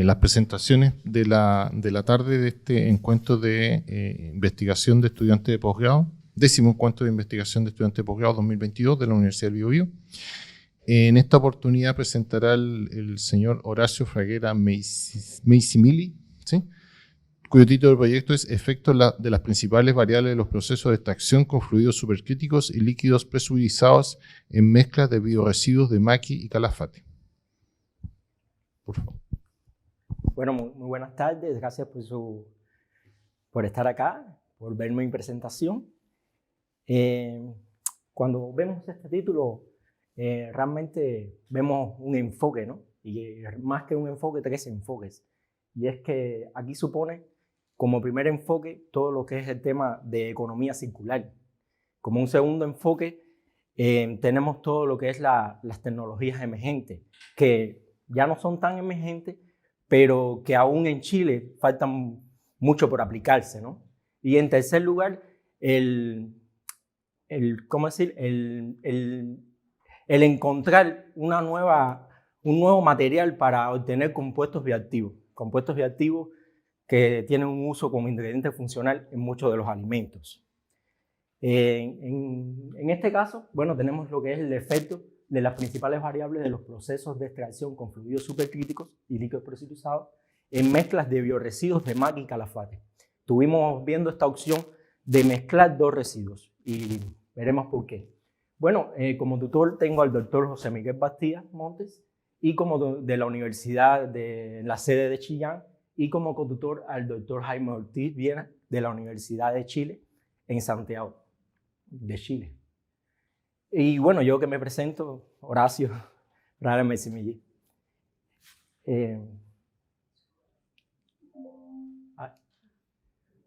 las presentaciones de la tarde de este encuentro de investigación de estudiantes de posgrado, 10º encuentro de investigación de estudiantes de posgrado 2022 de la Universidad del Biobío. En esta oportunidad presentará el señor Horacio Fraguera Meisimili, ¿sí?, cuyo título del proyecto es Efectos de las principales variables de los procesos de extracción con fluidos supercríticos y líquidos presurizados en mezclas de bioresiduos de Maqui y Calafate. Por favor. Bueno, muy buenas tardes. Gracias por estar acá, por ver mi presentación. Cuando vemos este título, realmente vemos un enfoque, ¿no? Y más que un enfoque, 3 enfoques. Y es que aquí supone como primer enfoque todo lo que es el tema de economía circular. Como un segundo enfoque tenemos todo lo que es las tecnologías emergentes, que ya no son tan emergentes, pero que aún en Chile faltan mucho por aplicarse, ¿no? Y en tercer lugar, el encontrar un nuevo material para obtener compuestos bioactivos que tienen un uso como ingrediente funcional en muchos de los alimentos. En este caso, bueno, tenemos lo que es el efecto de las principales variables de los procesos de extracción con fluidos supercríticos y líquidos presurizados en mezclas de bioresiduos de Maqui y Calafate. Estuvimos viendo esta opción de mezclar 2 residuos y veremos por qué. Bueno, como tutor tengo al doctor José Miguel Bastía Montes y como de la Universidad de la sede de Chillán, y como cotutor al doctor Jaime Ortiz Viena de la Universidad de Chile en Santiago de Chile. Y bueno, yo que me presento, Horacio Fraguera Meisimili.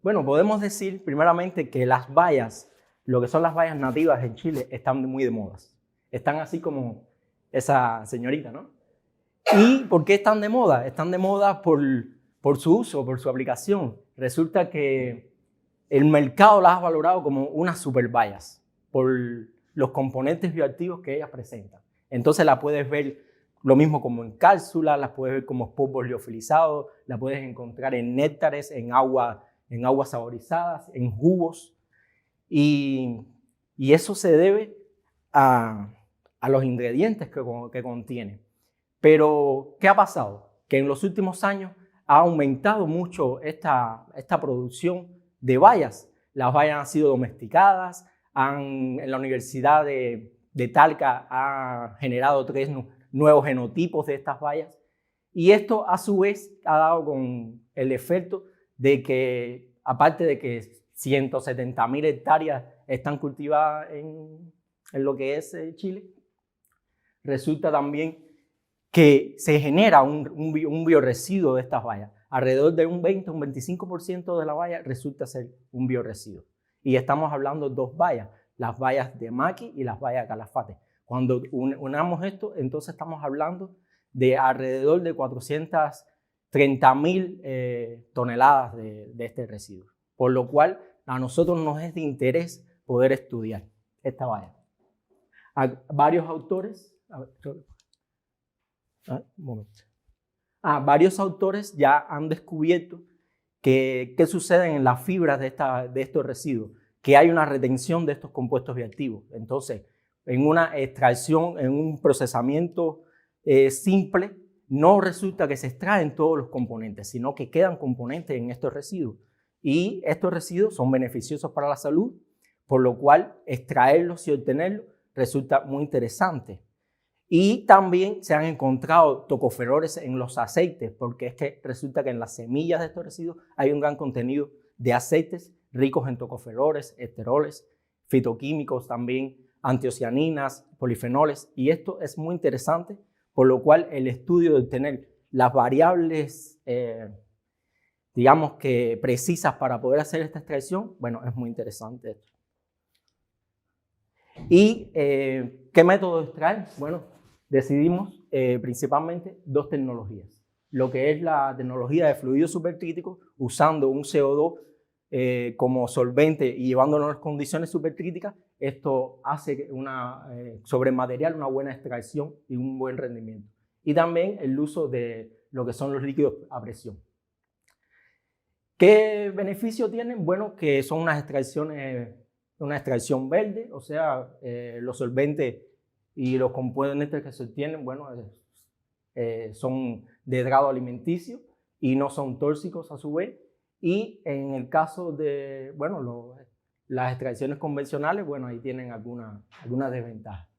Bueno, podemos decir primeramente que las bayas, lo que son las bayas nativas en Chile, están muy de moda. Están así como esa señorita, ¿no? ¿Y por qué están de moda? Están de moda por su uso, por su aplicación. Resulta que el mercado las ha valorado como unas super bayas por los componentes bioactivos que ellas presentan. Entonces la puedes ver lo mismo como en cápsulas, las puedes ver como polvos liofilizados, la puedes encontrar en néctares, en aguas saborizadas, en jugos. Y eso se debe a los ingredientes que contiene. Pero, ¿qué ha pasado? Que en los últimos años ha aumentado mucho esta producción de bayas. Las bayas han sido domesticadas, en la Universidad de Talca ha generado 3 nuevos genotipos de estas bayas. Y esto a su vez ha dado con el efecto de que, aparte de que 170.000 hectáreas están cultivadas en lo que es Chile, resulta también que se genera un bioresiduo de estas bayas. Alrededor de un 20 o un 25% de la baya resulta ser un bioresiduo. Y estamos hablando de 2 bayas, las bayas de Maqui y las bayas de Calafate. Cuando unamos esto, entonces estamos hablando de alrededor de 430.000 toneladas de este residuo. Por lo cual, a nosotros nos es de interés poder estudiar esta baya. Varios autores... varios autores ya han descubierto qué sucede en las fibras de estos residuos, que hay una retención de estos compuestos bioactivos. Entonces, en una extracción, en un procesamiento simple, no resulta que se extraen todos los componentes, sino que quedan componentes en estos residuos. Y estos residuos son beneficiosos para la salud, por lo cual extraerlos y obtenerlos resulta muy interesante. Y también se han encontrado tocoferoles en los aceites, porque es que resulta que en las semillas de estos residuos hay un gran contenido de aceites ricos en tocoferoles, esteroles, fitoquímicos también, antocianinas, polifenoles. Y esto es muy interesante, por lo cual el estudio de obtener las variables, digamos que precisas para poder hacer esta extracción, bueno, es muy interesante esto. ¿Y qué método de extraer? Bueno, decidimos principalmente 2 tecnologías. Lo que es la tecnología de fluidos supercríticos, usando un CO2 como solvente y llevándolo a las condiciones supercríticas. Esto hace sobre el material una buena extracción y un buen rendimiento. Y también el uso de lo que son los líquidos a presión. ¿Qué beneficio tienen? Bueno, que son unas extracciones, una extracción verde, o sea, los solventes y los componentes que se obtienen, bueno, son de grado alimenticio y no son tóxicos a su vez. Y en el caso de, bueno, las extracciones convencionales, bueno, ahí tienen algunas desventajas.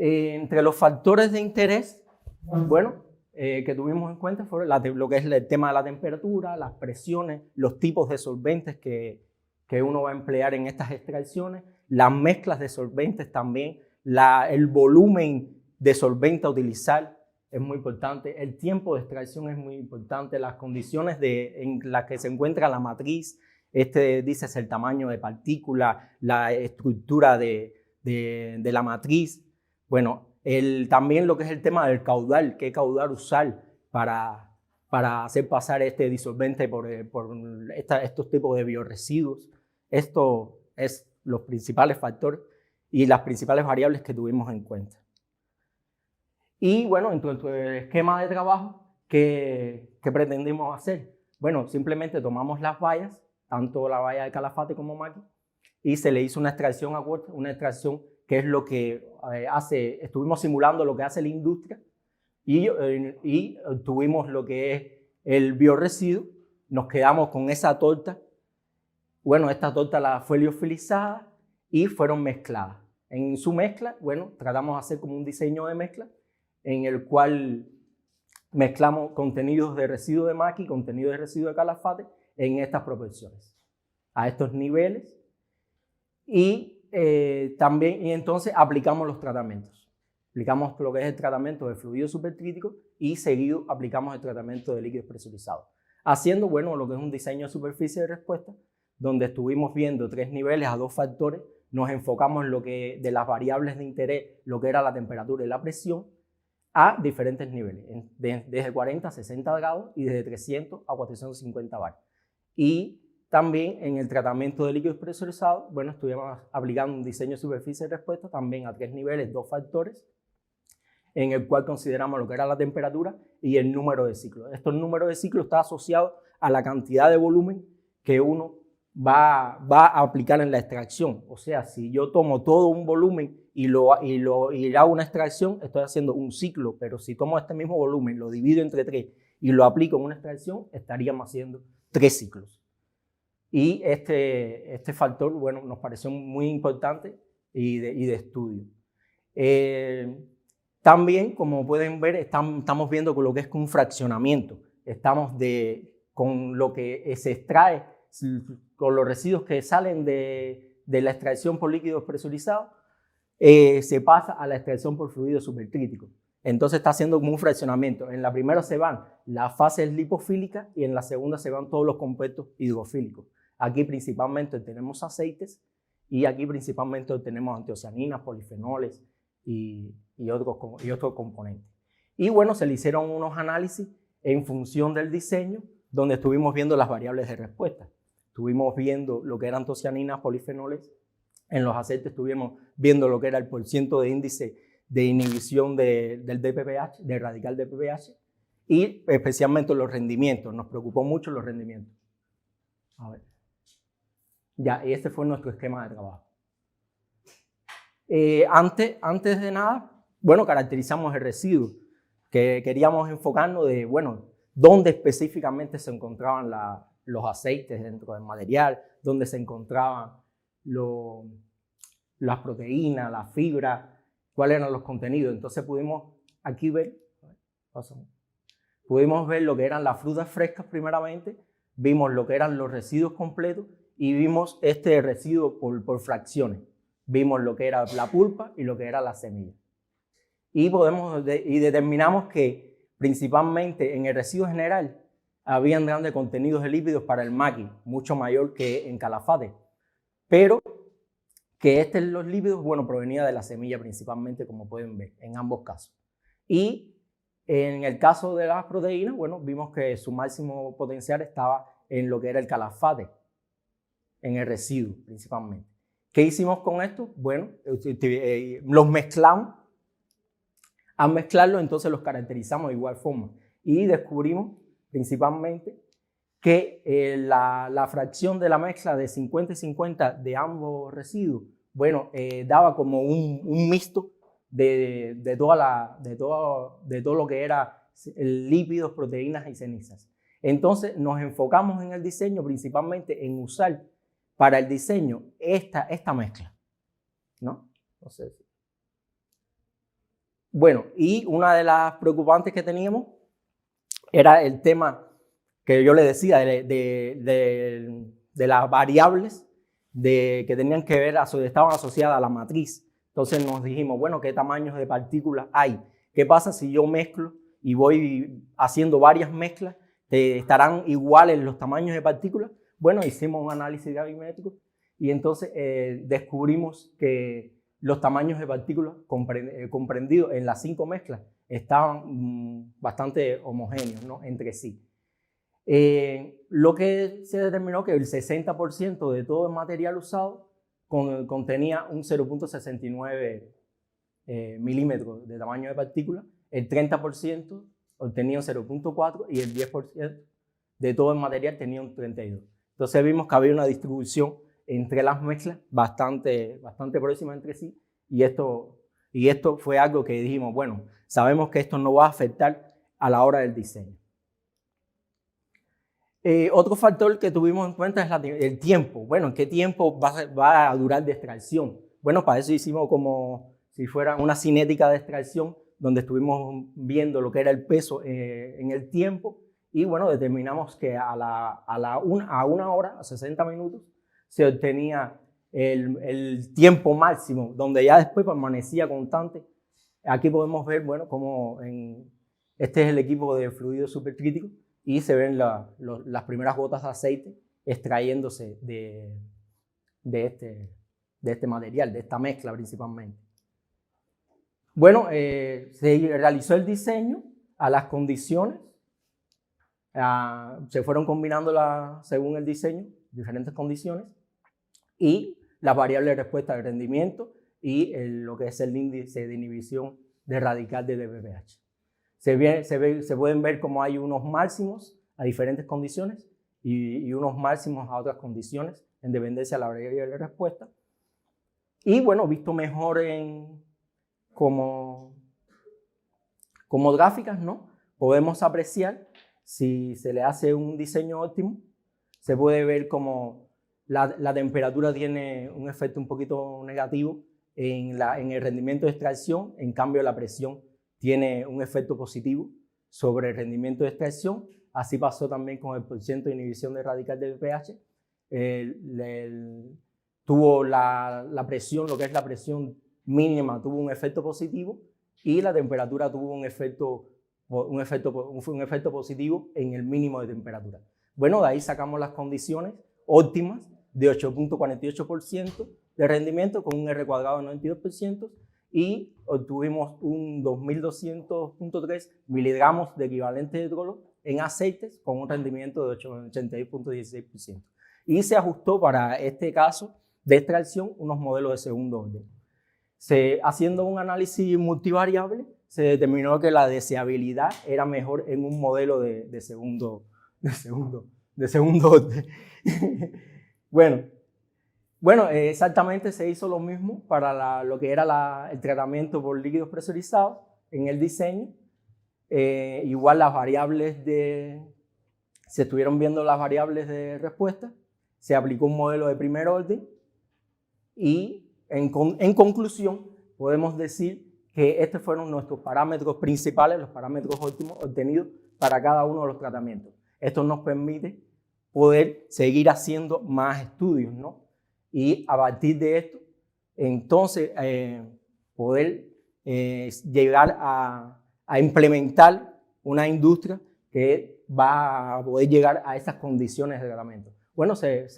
Entre los factores de interés, bueno, que tuvimos en cuenta fueron lo que es el tema de la temperatura, las presiones, los tipos de solventes que uno va a emplear en estas extracciones, las mezclas de solventes también, el volumen de solvente a utilizar es muy importante, el tiempo de extracción es muy importante, las condiciones en las que se encuentra la matriz, dice el tamaño de partícula, la estructura de la matriz. Bueno, también lo que es el tema del caudal, qué caudal usar para hacer pasar este disolvente por estos tipos de bioresiduos. Esto es los principales factores y las principales variables que tuvimos en cuenta. Y bueno, en tu esquema de trabajo, ¿qué pretendimos hacer? Bueno, simplemente tomamos las bayas, tanto la baya de Calafate como Maqui, y se le hizo una extracción a corte, una extracción que es lo que estuvimos simulando lo que hace la industria y tuvimos lo que es el bioresiduo, nos quedamos con esa torta. Bueno, esta torta fue liofilizada y fueron mezcladas. En su mezcla, bueno, tratamos de hacer como un diseño de mezcla en el cual mezclamos contenidos de residuo de Maqui, contenidos de residuo de Calafate en estas proporciones, a estos niveles. Y también, y entonces aplicamos los tratamientos. Aplicamos lo que es el tratamiento de fluido supercrítico y seguido aplicamos el tratamiento de líquidos presurizados. Haciendo, bueno, lo que es un diseño de superficie de respuesta, donde estuvimos viendo 3 niveles a 2 factores, nos enfocamos en lo que de las variables de interés, lo que era la temperatura y la presión, a diferentes niveles, desde 40 a 60 grados y desde 300 a 450 bar. Y también en el tratamiento de líquidos presurizados, bueno, estuvimos aplicando un diseño de superficie de respuesta también a 3 niveles, 2 factores, en el cual consideramos lo que era la temperatura y el número de ciclos. Estos números de ciclos está asociado a la cantidad de volumen que uno va a aplicar en la extracción. O sea, si yo tomo todo un volumen y hago una extracción, estoy haciendo un ciclo, pero si tomo este mismo volumen, lo divido entre 3 y lo aplico en una extracción, estaríamos haciendo 3 ciclos. Y este factor, bueno, nos pareció muy importante y de estudio. También, como pueden ver, estamos viendo con lo que es un fraccionamiento. Estamos con lo que se extrae, con los residuos que salen de la extracción por líquidos presurizados, se pasa a la extracción por fluido supercrítico. Entonces está haciendo como un fraccionamiento. En la primera se van las fases lipofílicas y en la segunda se van todos los compuestos hidrofílicos. Aquí principalmente tenemos aceites y aquí principalmente tenemos antioceaninas, polifenoles y otros componentes. Y bueno, se le hicieron unos análisis en función del diseño donde estuvimos viendo las variables de respuesta. Estuvimos viendo lo que eran antocianinas, polifenoles. En los aceites estuvimos viendo lo que era el porciento de índice de inhibición del DPPH, del radical DPPH, y especialmente los rendimientos. Nos preocupó mucho los rendimientos. A ver. Ya, y este fue nuestro esquema de trabajo. Antes de nada, bueno, caracterizamos el residuo, que queríamos enfocarnos de, bueno, dónde específicamente se encontraban los aceites dentro del material, dónde se encontraban las proteínas, las fibras, cuáles eran los contenidos. Entonces pudimos aquí ver, pudimos ver lo que eran las frutas frescas primeramente, vimos lo que eran los residuos completos y vimos este residuo por fracciones. Vimos lo que era la pulpa y lo que era la semilla. Y determinamos que principalmente en el residuo general habían grandes contenidos de lípidos para el Maqui, mucho mayor que en Calafate. Pero que los lípidos, bueno, provenía de la semilla principalmente, como pueden ver, en ambos casos. Y en el caso de las proteínas, bueno, vimos que su máximo potencial estaba en lo que era el Calafate, en el residuo principalmente. ¿Qué hicimos con esto? Bueno, los mezclamos Al mezclarlo, entonces los caracterizamos de igual forma y descubrimos principalmente que la fracción de la mezcla de 50 y 50 de ambos residuos, bueno, daba como un mixto de todo lo que era lípidos, proteínas y cenizas. Entonces nos enfocamos en el diseño principalmente en usar para el diseño esta mezcla, ¿no? Entonces, bueno, y una de las preocupantes que teníamos era el tema que yo le decía de las variables que tenían que ver, estaban asociadas a la matriz. Entonces nos dijimos, bueno, ¿qué tamaños de partículas hay? ¿Qué pasa si yo mezclo y voy haciendo varias mezclas? ¿Estarán iguales los tamaños de partículas? Bueno, hicimos un análisis gravimétrico y entonces descubrimos que los tamaños de partículas comprendidos en las 5 mezclas estaban bastante homogéneos, ¿no?, entre sí. Lo que se determinó que el 60% de todo el material usado contenía un 0.69 milímetros de tamaño de partícula, el 30% obtenía un 0.4 y el 10% de todo el material tenía un 32. Entonces vimos que había una distribución entre las mezclas bastante próxima entre sí y esto fue algo que dijimos, bueno, sabemos que esto no va a afectar a la hora del diseño. Otro factor que tuvimos en cuenta es el tiempo. Bueno, ¿en qué tiempo va a durar de extracción? Bueno, para eso hicimos como si fuera una cinética de extracción, donde estuvimos viendo lo que era el peso en el tiempo y bueno, determinamos que a una hora, a 60 minutos, se obtenía el tiempo máximo, donde ya después permanecía constante. Aquí podemos ver, bueno, como este es el equipo de fluido supercrítico y se ven las primeras gotas de aceite extrayéndose de este material, de esta mezcla principalmente. Bueno, se realizó el diseño a las condiciones, se fueron combinando según el diseño, diferentes condiciones, y las variables de respuesta de rendimiento y lo que es el índice de inhibición de radical de DPPH. Se pueden ver cómo hay unos máximos a diferentes condiciones y unos máximos a otras condiciones en dependencia de la variable de respuesta. Y bueno, visto mejor como gráficas, ¿no?, podemos apreciar si se le hace un diseño óptimo, se puede ver como la temperatura tiene un efecto un poquito negativo en el rendimiento de extracción, en cambio la presión tiene un efecto positivo sobre el rendimiento de extracción. Así pasó también con el porcentaje de inhibición de radical de pH. Tuvo la presión, lo que es la presión mínima, tuvo un efecto positivo y la temperatura tuvo un efecto positivo en el mínimo de temperatura. Bueno, de ahí sacamos las condiciones óptimas de 8.48% de rendimiento con un R cuadrado de 92% y obtuvimos un 2.200.3 miligramos de equivalente de hidrógeno en aceites con un rendimiento de 86.16%. Y se ajustó para este caso de extracción unos modelos de segundo orden. Haciendo un análisis multivariable, se determinó que la deseabilidad era mejor en un modelo de segundo orden. Bueno, exactamente se hizo lo mismo para lo que era el tratamiento por líquidos presurizados en el diseño. Igual las variables se estuvieron viendo las variables de respuesta, se aplicó un modelo de primer orden y en conclusión podemos decir que estos fueron nuestros parámetros principales, los parámetros óptimos obtenidos para cada uno de los tratamientos. Esto nos permite poder seguir haciendo más estudios, ¿no? Y a partir de esto, entonces, poder llegar a implementar una industria que va a poder llegar a esas condiciones de tratamiento. Bueno, se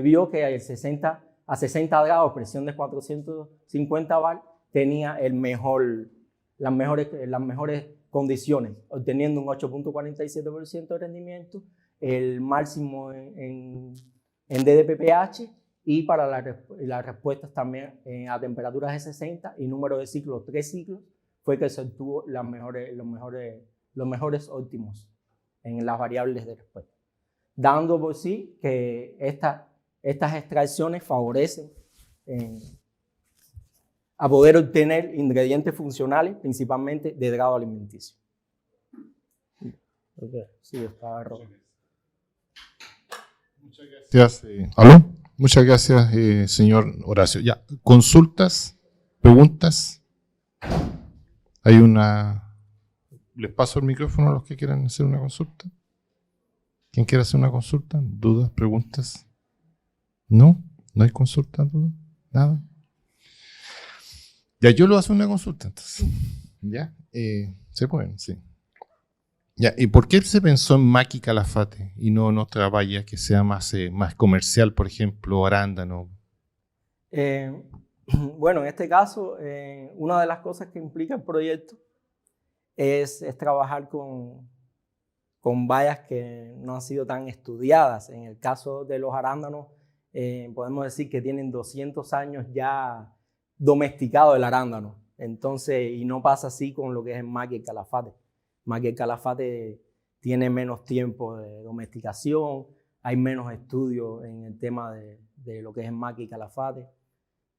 vio que a 60 grados, presión de 450 bar, tenía las mejores condiciones, obteniendo un 8.47% de rendimiento, el máximo en DDPPH y para las respuestas también a temperaturas de 60 y número de ciclos, 3 ciclos, fue que se obtuvo los mejores óptimos en las variables de respuesta, dando por sí que estas extracciones favorecen a poder obtener ingredientes funcionales, principalmente de grado alimenticio. Okay. Sí, estaba rojo. Muchas gracias. ¿Aló? Muchas gracias, señor Horacio. Ya, consultas, preguntas. Hay una... ¿Les paso el micrófono a los que quieran hacer una consulta? ¿Quién quiere hacer una consulta? ¿Dudas, preguntas? ¿No? ¿No hay consulta, dudas? ¿Nada? Ya, yo lo hago una consulta, entonces. ¿Ya? ¿Se pueden? Sí. Ya, ¿y por qué se pensó en Maqui Calafate y no en otra valla que sea más comercial, por ejemplo, arándano? Bueno, en este caso, una de las cosas que implica el proyecto es trabajar con bayas que no han sido tan estudiadas. En el caso de los arándanos, podemos decir que tienen 200 años ya domesticado el arándano. Entonces, y no pasa así con lo que es el Maqui y el Calafate. Maqui y el Calafate tiene menos tiempo de domesticación, hay menos estudios en el tema de lo que es el Maqui y Calafate.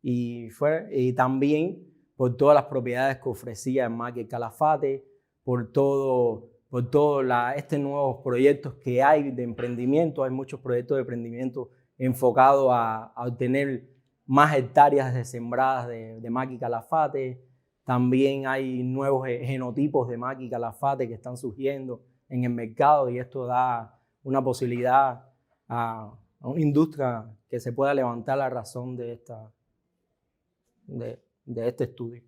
Y también por todas las propiedades que ofrecía el Maqui y el Calafate, por todos estos nuevos proyectos que hay de emprendimiento. Hay muchos proyectos de emprendimiento enfocados a obtener más hectáreas de sembradas de Maqui y Calafate. También hay nuevos genotipos de Maqui y Calafate que están surgiendo en el mercado, y esto da una posibilidad a una industria que se pueda levantar a razón de este estudio.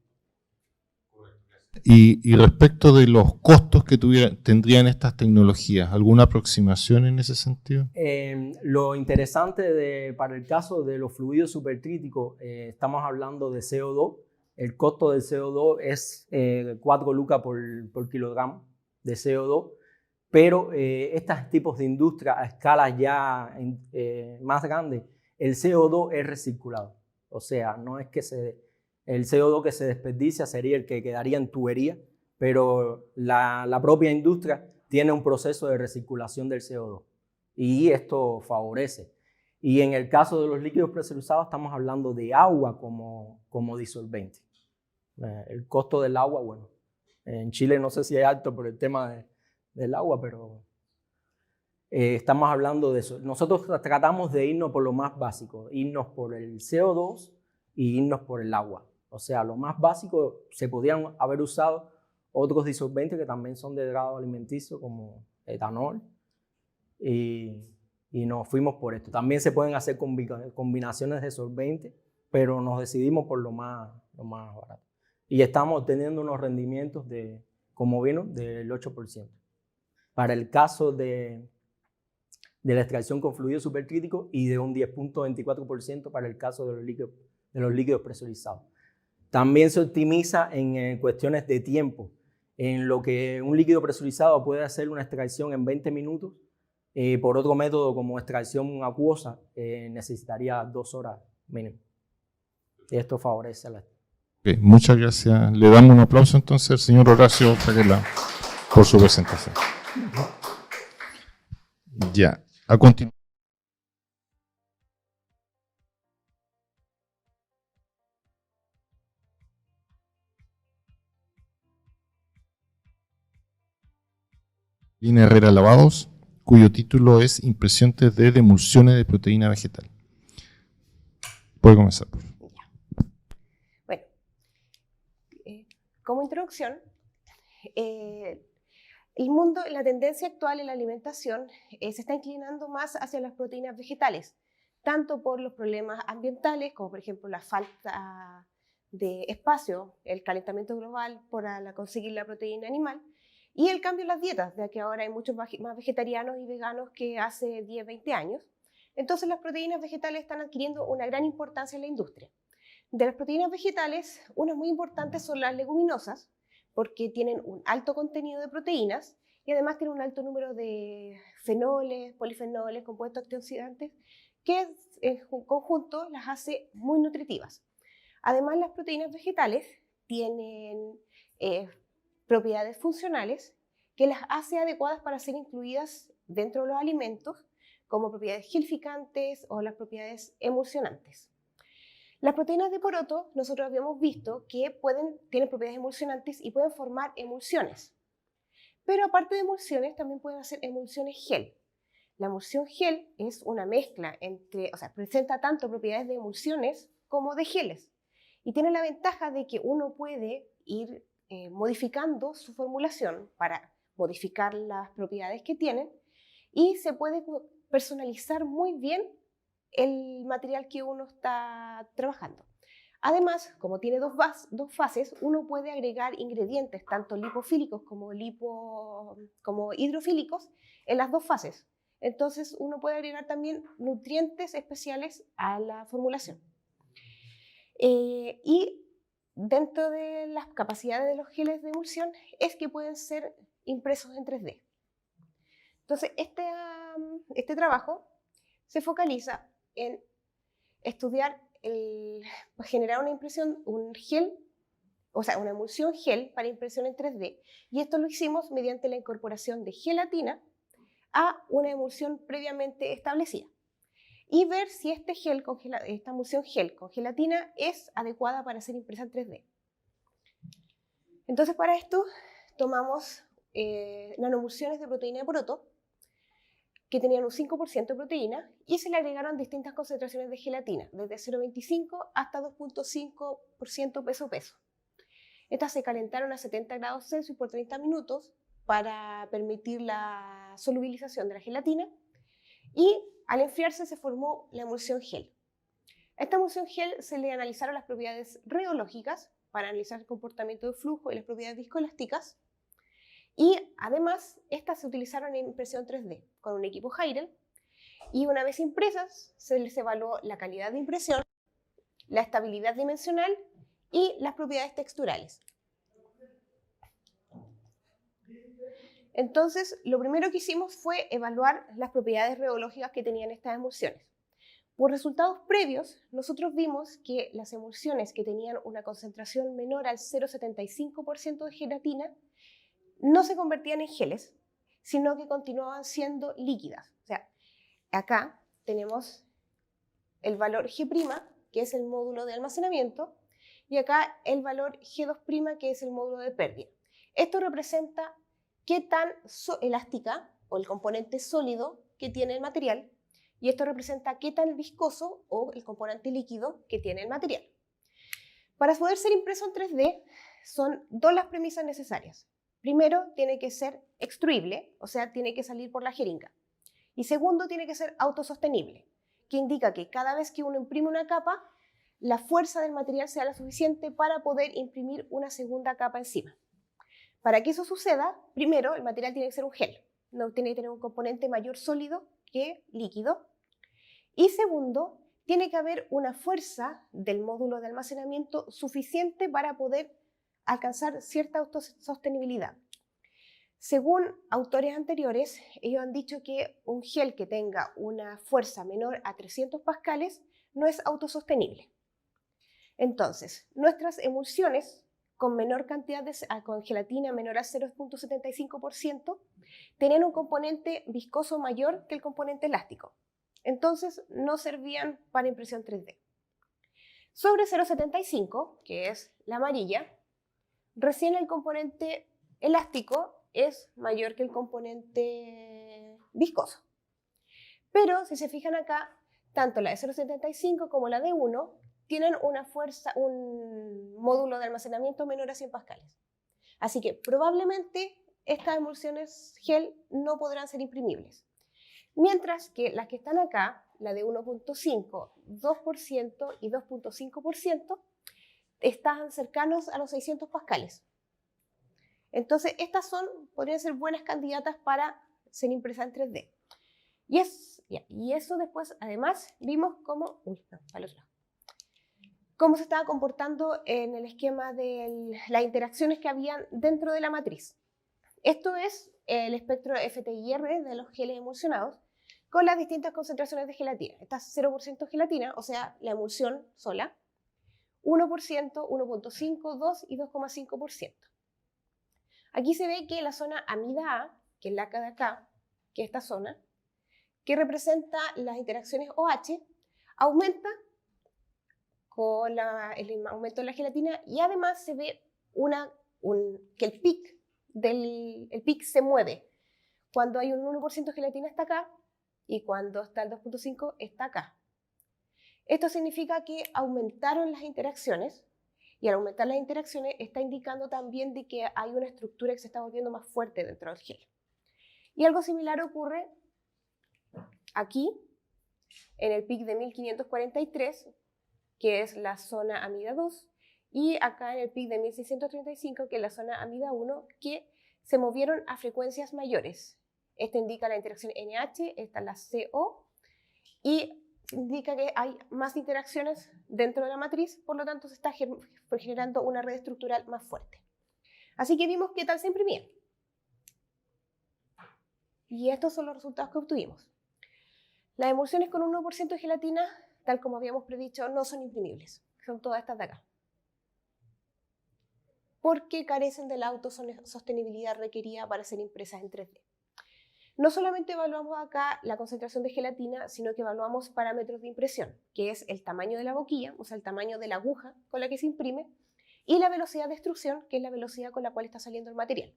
Y respecto de los costos que tendrían estas tecnologías, ¿alguna aproximación en ese sentido? Lo interesante para el caso de los fluidos supercríticos, estamos hablando de CO2. El costo del CO2 es 4 lucas por kilogramo de CO2, pero estos tipos de industria a escalas ya más grandes, el CO2 es recirculado. O sea, no es que el CO2 que se desperdicia sería el que quedaría en tubería, pero la propia industria tiene un proceso de recirculación del CO2 y esto favorece. Y en el caso de los líquidos presurizados estamos hablando de agua como disolvente. El costo del agua, bueno, en Chile no sé si es alto por el tema del agua, pero estamos hablando de eso. Nosotros tratamos de irnos por lo más básico, irnos por el CO2 y irnos por el agua. O sea, lo más básico, se podían haber usado otros disolventes que también son de grado alimenticio, como etanol, y nos fuimos por esto. También se pueden hacer combinaciones de solventes, pero nos decidimos por lo más barato. Y estamos teniendo unos rendimientos como vino del 8%. Para el caso de la extracción con fluido supercrítico, y de un 10.24% para el caso de los líquidos presurizados. También se optimiza en cuestiones de tiempo, en lo que un líquido presurizado puede hacer una extracción en 20 minutos, por otro método como extracción acuosa necesitaría 2 horas mínimo. Y esto favorece a la... Okay, muchas gracias. Le damos un aplauso entonces al señor Horacio Fraguela por su presentación. Ya, a continuación. Lina Herrera Lavados, cuyo título es Impresión 3D de emulsiones de proteína vegetal. Puede comenzar, por favor. Bueno, como introducción, el mundo, la tendencia actual en la alimentación se está inclinando más hacia las proteínas vegetales, tanto por los problemas ambientales, como por ejemplo la falta de espacio, el calentamiento global para conseguir la proteína animal, y el cambio en las dietas, ya que ahora hay muchos más vegetarianos y veganos que hace 10, 20 años. Entonces las proteínas vegetales están adquiriendo una gran importancia en la industria. De las proteínas vegetales, unas muy importantes son las leguminosas, porque tienen un alto contenido de proteínas y además tienen un alto número de fenoles, polifenoles, compuestos antioxidantes, que en conjunto las hace muy nutritivas. Además, las proteínas vegetales tienen propiedades funcionales que las hace adecuadas para ser incluidas dentro de los alimentos, como propiedades gelificantes o las propiedades emulsionantes. Las proteínas de poroto, nosotros habíamos visto que tienen propiedades emulsionantes y pueden formar emulsiones. Pero aparte de emulsiones, también pueden hacer emulsiones gel. La emulsión gel es una mezcla presenta tanto propiedades de emulsiones como de geles. Y tiene la ventaja de que uno puede ir modificando su formulación para modificar las propiedades que tienen y se puede personalizar muy bien el material que uno está trabajando. Además, como tiene dos fases, uno puede agregar ingredientes, tanto lipofílicos como hidrofílicos, en las dos fases. Entonces, uno puede agregar también nutrientes especiales a la formulación. Y dentro de las capacidades de los geles de emulsión es que pueden ser impresos en 3D. Entonces, este trabajo se focaliza en estudiar generar una emulsión gel para impresión en 3D. Y esto lo hicimos mediante la incorporación de gelatina a una emulsión previamente establecida. Y ver si esta emulsión gel con gelatina es adecuada para ser impresa en 3D. Entonces, para esto tomamos nanomulsiones de proteína de poroto que tenían un 5% de proteína y se le agregaron distintas concentraciones de gelatina, desde 0,25 hasta 2,5% peso-peso. Estas se calentaron a 70 grados Celsius por 30 minutos para permitir la solubilización de la gelatina y al enfriarse se formó la emulsión gel. A esta emulsión gel se le analizaron las propiedades rheológicas para analizar el comportamiento de flujo y las propiedades viscoelásticas. Y además, estas se utilizaron en impresión 3D con un equipo Heidel y una vez impresas se les evaluó la calidad de impresión, la estabilidad dimensional y las propiedades texturales. Entonces, lo primero que hicimos fue evaluar las propiedades rheológicas que tenían estas emulsiones. Por resultados previos, nosotros vimos que las emulsiones que tenían una concentración menor al 0,75% de gelatina no se convertían en geles, sino que continuaban siendo líquidas. O sea, acá tenemos el valor G', que es el módulo de almacenamiento, y acá el valor G2', que es el módulo de pérdida. Esto representa qué tan elástica o el componente sólido que tiene el material, y esto representa qué tan viscoso o el componente líquido que tiene el material. Para poder ser impreso en 3D, son dos las premisas necesarias. Primero, tiene que ser extruible, o sea, tiene que salir por la jeringa. Y segundo, tiene que ser autosostenible, que indica que cada vez que uno imprime una capa, la fuerza del material sea la suficiente para poder imprimir una segunda capa encima. Para que eso suceda, primero, el material tiene que ser un gel, no tiene que tener un componente mayor sólido que líquido. Y segundo, tiene que haber una fuerza del módulo de almacenamiento suficiente para poder alcanzar cierta autosostenibilidad. Según autores anteriores, ellos han dicho que un gel que tenga una fuerza menor a 300 pascales no es autosostenible. Entonces, nuestras emulsiones con menor cantidad con gelatina menor a 0,75% tenían un componente viscoso mayor que el componente elástico. Entonces, no servían para impresión 3D. Sobre 0,75, que es la amarilla, recién el componente elástico es mayor que el componente viscoso. Pero si se fijan acá, tanto la de 0,75 como la de 1 tienen una fuerza, un módulo de almacenamiento menor a 100 pascales. Así que probablemente estas emulsiones gel no podrán ser imprimibles. Mientras que las que están acá, la de 1,5, 2% y 2,5%, están cercanos a los 600 pascales. Entonces, estas podrían ser buenas candidatas para ser impresas en 3D. Y eso después, además, vimos cómo se estaba comportando en el esquema de las interacciones que habían dentro de la matriz. Esto es el espectro FTIR de los geles emulsionados con las distintas concentraciones de gelatina. Esta es 0% gelatina, o sea, la emulsión sola, 1%, 1,5, 2 y 2,5%. Aquí se ve que la zona amida A, que es la de acá, que es esta zona, que representa las interacciones OH, aumenta con el aumento de la gelatina y además se ve que el pic se mueve. Cuando hay un 1% de gelatina está acá y cuando está el 2.5 está acá. Esto significa que aumentaron las interacciones y al aumentar las interacciones está indicando también de que hay una estructura que se está volviendo más fuerte dentro del gel. Y algo similar ocurre aquí en el pic de 1543, que es la zona amida 2, y acá en el pic de 1635, que es la zona amida 1, que se movieron a frecuencias mayores. Esto indica la interacción NH, esta es la CO, y indica que hay más interacciones dentro de la matriz, por lo tanto se está generando una red estructural más fuerte. Así que vimos qué tal se imprimía. Y estos son los resultados que obtuvimos. Las emulsiones con un 1% de gelatina, tal como habíamos predicho, no son imprimibles. Son todas estas de acá. Porque carecen de la autosostenibilidad requerida para ser impresas en 3D. No solamente evaluamos acá la concentración de gelatina, sino que evaluamos parámetros de impresión, que es el tamaño de la boquilla, o sea, el tamaño de la aguja con la que se imprime, y la velocidad de extrusión, que es la velocidad con la cual está saliendo el material.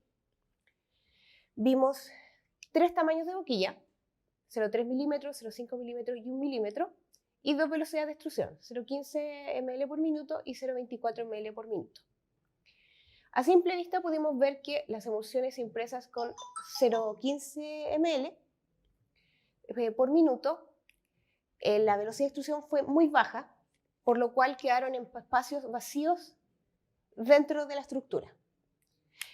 Vimos 3 tamaños de boquilla, 0,3 milímetros, 0,5 milímetros y 1 milímetro, y 2 velocidades de extrusión, 0,15 ml por minuto y 0,24 ml por minuto. A simple vista pudimos ver que las emulsiones impresas con 0,15 ml por minuto, la velocidad de extrusión fue muy baja, por lo cual quedaron en espacios vacíos dentro de la estructura.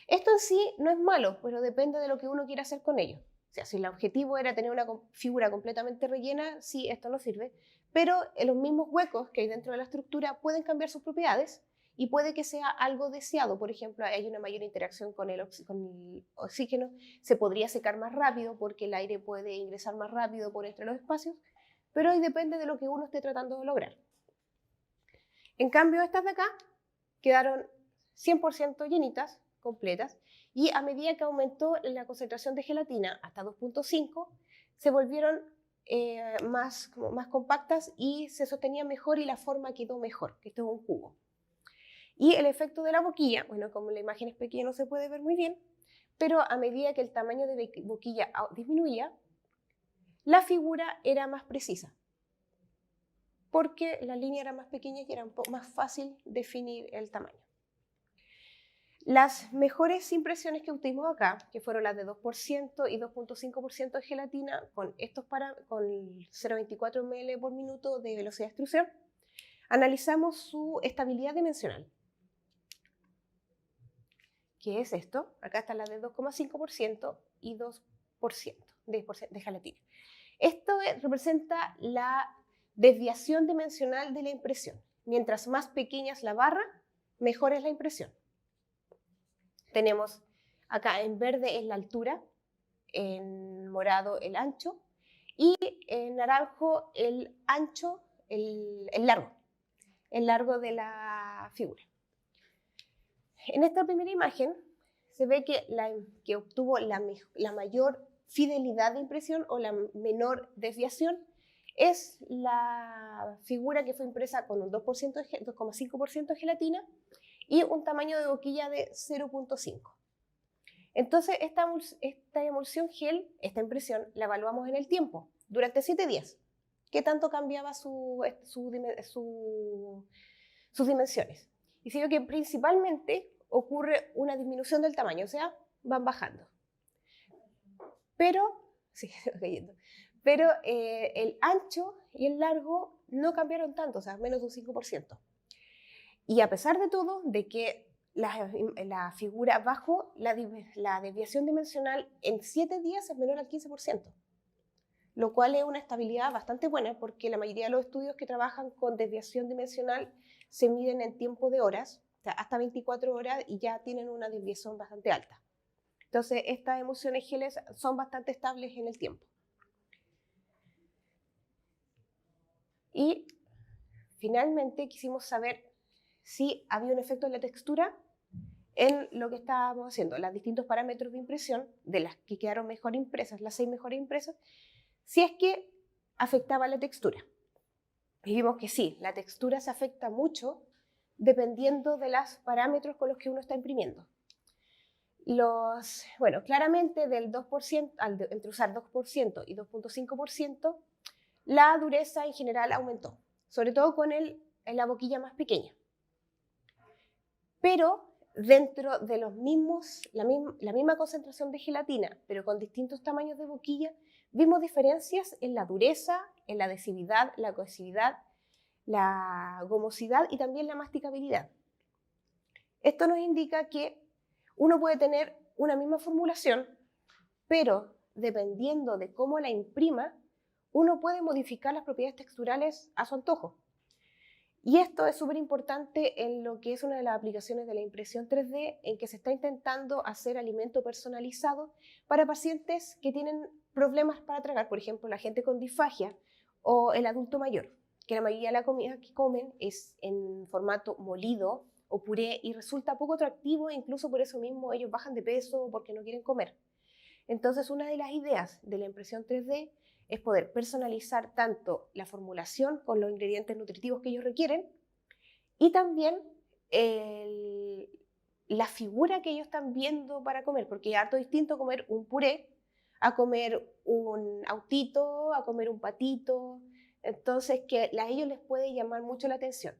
Esto en sí no es malo, pero depende de lo que uno quiera hacer con ello. O sea, si el objetivo era tener una figura completamente rellena, sí, esto no sirve, pero en los mismos huecos que hay dentro de la estructura pueden cambiar sus propiedades y puede que sea algo deseado. Por ejemplo, hay una mayor interacción con el oxígeno, se podría secar más rápido porque el aire puede ingresar más rápido por entre los espacios, pero ahí depende de lo que uno esté tratando de lograr. En cambio, estas de acá quedaron 100% llenitas, completas, y a medida que aumentó la concentración de gelatina hasta 2.5, se volvieron más compactas y se sostenían mejor y la forma quedó mejor, que esto es un cubo. Y el efecto de la boquilla, bueno, como la imagen es pequeña no se puede ver muy bien, pero a medida que el tamaño de boquilla disminuía, la figura era más precisa, porque la línea era más pequeña y era un poco más fácil definir el tamaño. Las mejores impresiones que obtuvimos acá, que fueron las de 2% y 2.5% de gelatina con 0,24 ml por minuto de velocidad de extrusión, analizamos su estabilidad dimensional. ¿Qué es esto? Acá está la de 2,5% y 2% de gelatina. Esto representa la desviación dimensional de la impresión. Mientras más pequeña es la barra, mejor es la impresión. Tenemos acá en verde es la altura, en morado el ancho y en naranjo el ancho, el largo de la figura. En esta primera imagen se ve que obtuvo la mayor fidelidad de impresión o la menor desviación es la figura que fue impresa con un 2,5% de gelatina y un tamaño de boquilla de 0,5. Entonces, esta emulsión gel, esta impresión, la evaluamos en el tiempo, durante 7 días. ¿Qué tanto cambiaba sus dimensiones? Y se vio que principalmente ocurre una disminución del tamaño, o sea, van bajando. Pero el ancho y el largo no cambiaron tanto, o sea, menos de un 5%. Y a pesar de todo, de que la figura bajó, la desviación dimensional en 7 días es menor al 15%, lo cual es una estabilidad bastante buena porque la mayoría de los estudios que trabajan con desviación dimensional se miden en tiempo de horas, o sea, hasta 24 horas y ya tienen una desviación bastante alta. Entonces, estas emulsiones geles son bastante estables en el tiempo. Y finalmente quisimos saber si había un efecto en la textura en lo que estábamos haciendo, los distintos parámetros de impresión, de las que quedaron mejor impresas, las 6 mejores impresas, si es que afectaba la textura. Y vimos que sí, la textura se afecta mucho dependiendo de los parámetros con los que uno está imprimiendo. Bueno, claramente del 2%, entre usar 2% y 2.5%, la dureza en general aumentó, sobre todo con la boquilla más pequeña. Pero dentro de la misma concentración de gelatina, pero con distintos tamaños de boquilla, vimos diferencias en la dureza, en la adhesividad, la cohesividad, la gomosidad y también la masticabilidad. Esto nos indica que uno puede tener una misma formulación, pero dependiendo de cómo la imprima, uno puede modificar las propiedades texturales a su antojo. Y esto es súper importante en lo que es una de las aplicaciones de la impresión 3D, en que se está intentando hacer alimento personalizado para pacientes que tienen problemas para tragar, por ejemplo, la gente con disfagia o el adulto mayor, que la mayoría de la comida que comen es en formato molido o puré y resulta poco atractivo, e incluso por eso mismo ellos bajan de peso porque no quieren comer. Entonces, una de las ideas de la impresión 3D es poder personalizar tanto la formulación con los ingredientes nutritivos que ellos requieren y también la figura que ellos están viendo para comer, porque es harto distinto comer un puré a comer un autito, a comer un patito. Entonces, que a ellos les puede llamar mucho la atención.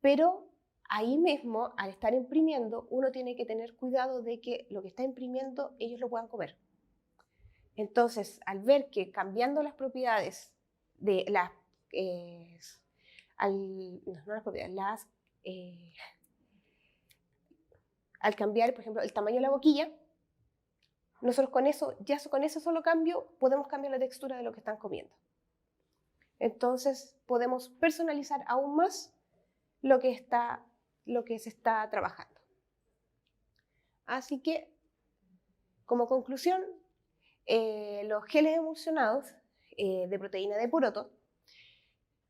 Pero ahí mismo, al estar imprimiendo, uno tiene que tener cuidado de que lo que está imprimiendo ellos lo puedan comer. Entonces, al ver que cambiando las propiedades de al cambiar, por ejemplo, el tamaño de la boquilla, nosotros con ese solo cambio podemos cambiar la textura de lo que están comiendo. Entonces, podemos personalizar aún más lo que se está trabajando. Así que, como conclusión, los geles emulsionados de proteína de poroto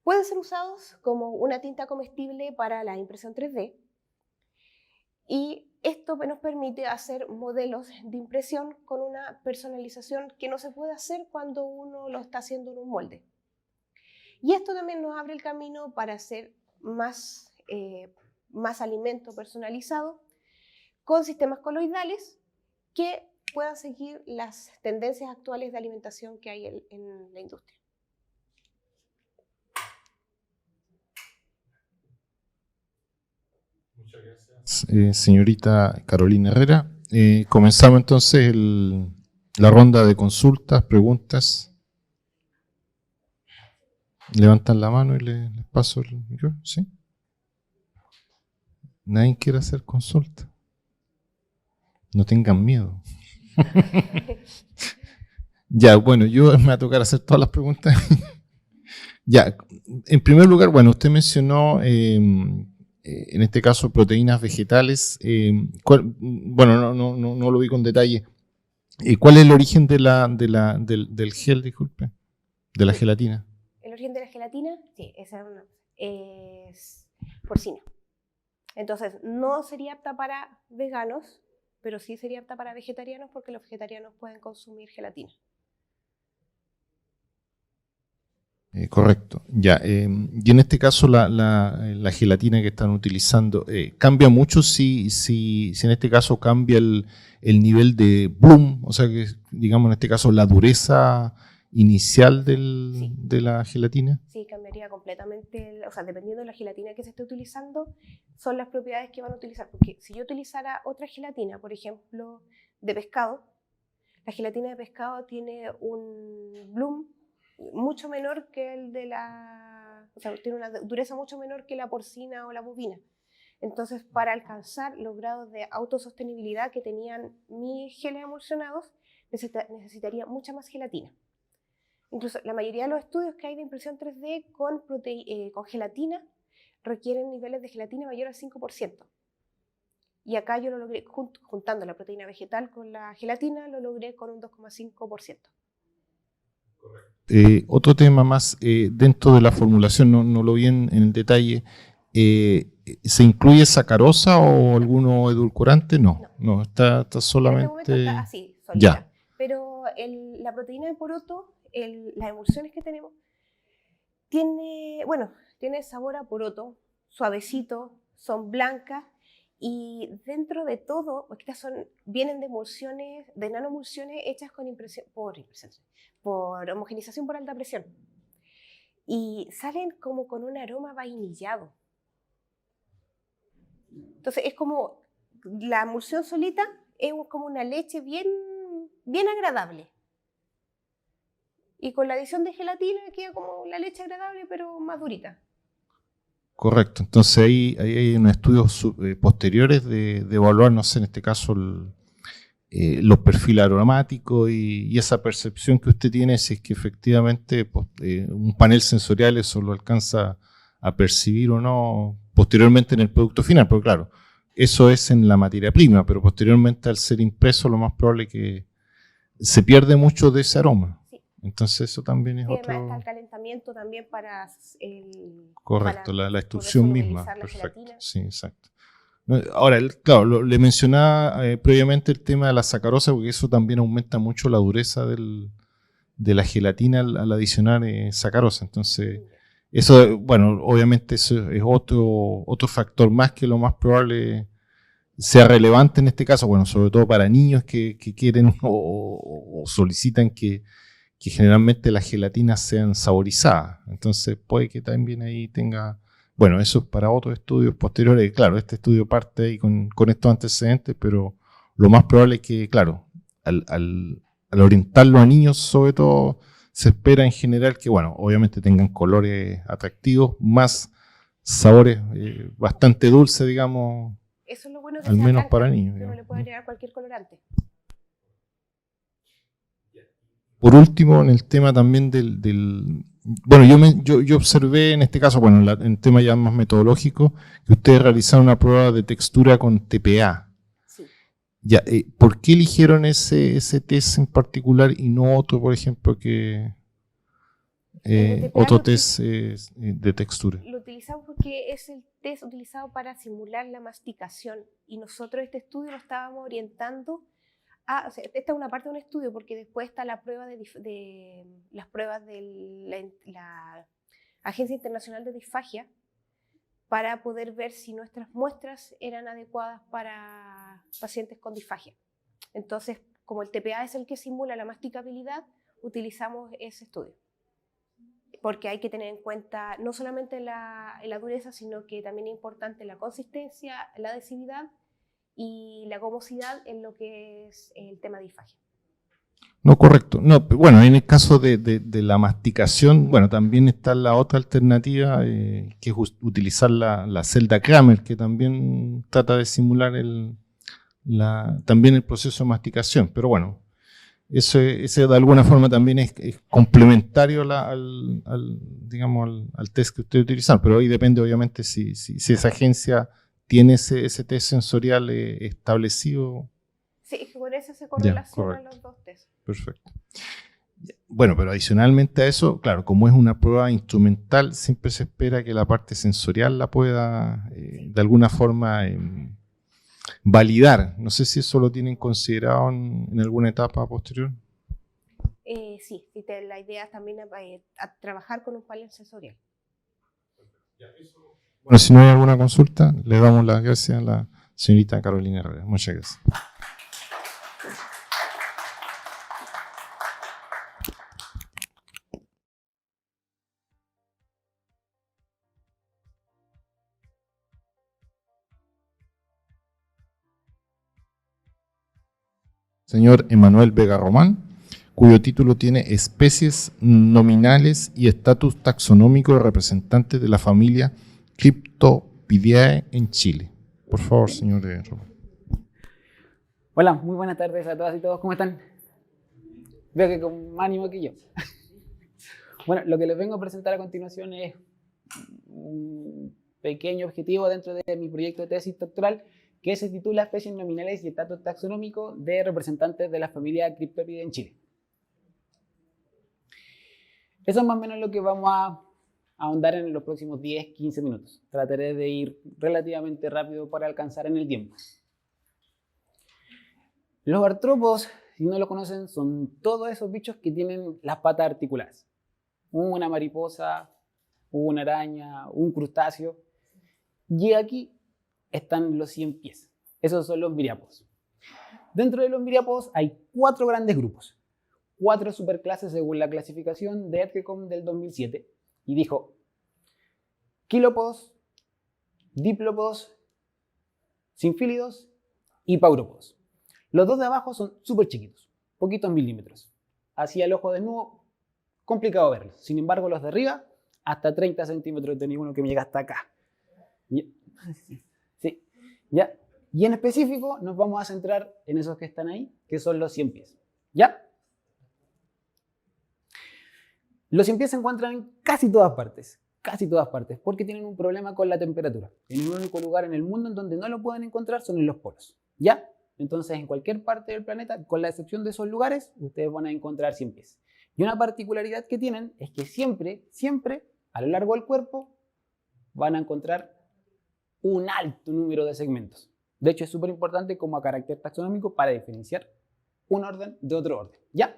pueden ser usados como una tinta comestible para la impresión 3D y esto nos permite hacer modelos de impresión con una personalización que no se puede hacer cuando uno lo está haciendo en un molde. Y esto también nos abre el camino para hacer más alimento personalizado con sistemas coloidales que puedan seguir las tendencias actuales de alimentación que hay en la industria. Muchas gracias, señorita Carolina Herrera. Comenzamos entonces la ronda de consultas, preguntas. Levantan la mano y les paso el micrófono, ¿sí? Nadie quiere hacer consulta. No tengan miedo. Ya, bueno, me va a tocar hacer todas las preguntas. Ya, en primer lugar, bueno, usted mencionó, en este caso, proteínas vegetales. Bueno, no lo vi con detalle. ¿Cuál es el origen del gel, disculpe? De la gelatina. El origen de la gelatina, sí, es porcina. Entonces, no sería apta para veganos, pero sí sería apta para vegetarianos porque los vegetarianos pueden consumir gelatina. Correcto. Ya. Y en este caso la gelatina que están utilizando, ¿cambia mucho si en este caso cambia el nivel de bloom? O sea que, digamos, en este caso la dureza inicial de la gelatina. Sí, cambiaría completamente. O sea, dependiendo de la gelatina que se esté utilizando, son las propiedades que van a utilizar. Porque si yo utilizara otra gelatina, por ejemplo, de pescado, la gelatina de pescado tiene un bloom mucho menor que el de o sea, tiene una dureza mucho menor que la porcina o la bovina. Entonces, para alcanzar los grados de autosostenibilidad que tenían mis geles emulsionados, necesitaría mucha más gelatina. Incluso la mayoría de los estudios que hay de impresión 3D con gelatina requieren niveles de gelatina mayor al 5%. Y acá yo lo logré, juntando la proteína vegetal con la gelatina, lo logré con un 2,5%. Otro tema más, dentro de la formulación, no lo vi en el detalle, ¿Se incluye sacarosa o alguno edulcorante? No, no, está En este momento solamente... está así, solita. Ya. Pero la proteína de poroto, las emulsiones que tenemos, tiene sabor a poroto, suavecito, son blancas, y dentro de todo, estas vienen de emulsiones, de nanoemulsiones hechas por homogenización por alta presión. Y salen como con un aroma vainillado. Entonces es como, la emulsión solita es como una leche bien, bien agradable. Y con la adición de gelatina queda como la leche agradable, pero más durita. Correcto, entonces ahí hay unos estudios posteriores de evaluar, no sé, en este caso los perfiles aromáticos y esa percepción que usted tiene, si es que efectivamente un panel sensorial eso lo alcanza a percibir o no posteriormente en el producto final, porque claro, eso es en la materia prima, pero posteriormente al ser impreso lo más probable es que se pierde mucho de ese aroma. Sí. Entonces eso también es Además otro... está el calentamiento también para Correcto, para la extrusión poder misma. solubilizar la Perfecto, gelatina. sí, exacto. No, ahora, claro, le mencionaba previamente el tema de la sacarosa, porque eso también aumenta mucho la dureza de la gelatina al adicionar sacarosa. Entonces, eso, bueno, obviamente eso es otro factor más que lo más probable sea relevante en este caso, bueno, sobre todo para niños que quieren o solicitan que generalmente las gelatinas sean saborizadas. Entonces puede que también ahí tenga... Bueno, eso es para otros estudios posteriores. Claro, este estudio parte ahí con estos antecedentes, pero lo más probable es que, claro, al orientarlo a niños, sobre todo, se espera en general que, bueno, obviamente tengan colores atractivos, más sabores bastante dulces, digamos, Eso es lo bueno que al sea menos blanca, para niños. que uno Digamos. le puede agregar cualquier colorante. Por último, en el tema también bueno, yo observé en este caso, bueno, en tema ya más metodológico, que ustedes realizaron una prueba de textura con TPA. Sí. Ya, ¿por qué eligieron ese test en particular y no otro, por ejemplo, otro test de textura? Lo utilizamos porque es el test utilizado para simular la masticación, y nosotros este estudio lo estábamos orientando o sea, esta es una parte de un estudio, porque después está la prueba las pruebas de la Agencia Internacional de Disfagia, para poder ver si nuestras muestras eran adecuadas para pacientes con disfagia. Entonces, como el TPA es el que simula la masticabilidad, utilizamos ese estudio. Porque hay que tener en cuenta no solamente la dureza, sino que también es importante la consistencia, la adhesividad y la gomosidad en lo que es el tema de disfagia. No, correcto. No, bueno, en el caso de la masticación, bueno, también está la otra alternativa, que es utilizar la celda Kramer, que también trata de simular también el proceso de masticación. Pero bueno, ese de alguna forma también es complementario digamos, al test que ustedes utilizan. Pero ahí depende, obviamente, si esa agencia tiene ese test sensorial establecido. Sí, es que por eso se correlacionan los dos tests. Perfecto. Bueno, pero adicionalmente a eso, claro, como es una prueba instrumental, siempre se espera que la parte sensorial la pueda de alguna forma validar. No sé si eso lo tienen considerado en alguna etapa posterior. Sí, la idea también es trabajar con un panel sensorial. Bueno, si no hay alguna consulta, le damos las gracias a la señorita Carolina Herrera. Muchas gracias. Señor Emanuel Vega Román, cuyo título tiene Especies nominales y estatus taxonómico de representantes de la familia Cryptopidae en Chile. Por favor, señor Román. Hola, muy buenas tardes a todas y todos, ¿cómo están? Veo que con más ánimo que yo. Bueno, lo que les vengo a presentar a continuación es un pequeño objetivo dentro de mi proyecto de tesis doctoral, que se titula Especies nominales y estatus taxonómico de representantes de la familia Cryptopidae en Chile. Eso es más o menos lo que vamos a ahondar en los próximos 10-15 minutos. Trataré de ir relativamente rápido para alcanzar en el tiempo. Los artrópodos, si no lo conocen, son todos esos bichos que tienen las patas articuladas. Una mariposa, una araña, un crustáceo. Y aquí están los 100 pies. Esos son los miriápodos. Dentro de los miriápodos hay 4 grandes grupos. 4 superclases según la clasificación de Edgecombe del 2007. Y dijo quilópodos, diplópodos, sinfílidos y paurópodos. Los 2 de abajo son súper chiquitos, poquitos milímetros. Así al ojo desnudo, complicado verlos. Sin embargo, los de arriba, hasta 30 centímetros. Tenía uno que me llega hasta acá. Sí, ¿ya? Y en específico nos vamos a centrar en esos que están ahí, que son los 100 pies. ¿Ya? Los 100 pies se encuentran en casi todas partes, porque tienen un problema con la temperatura. En el único lugar en el mundo en donde no lo pueden encontrar son en los polos. ¿Ya? Entonces, en cualquier parte del planeta, con la excepción de esos lugares, ustedes van a encontrar 100 pies. Y una particularidad que tienen es que siempre, a lo largo del cuerpo, van a encontrar un alto número de segmentos. De hecho, es súper importante como a carácter taxonómico para diferenciar un orden de otro orden. ¿Ya?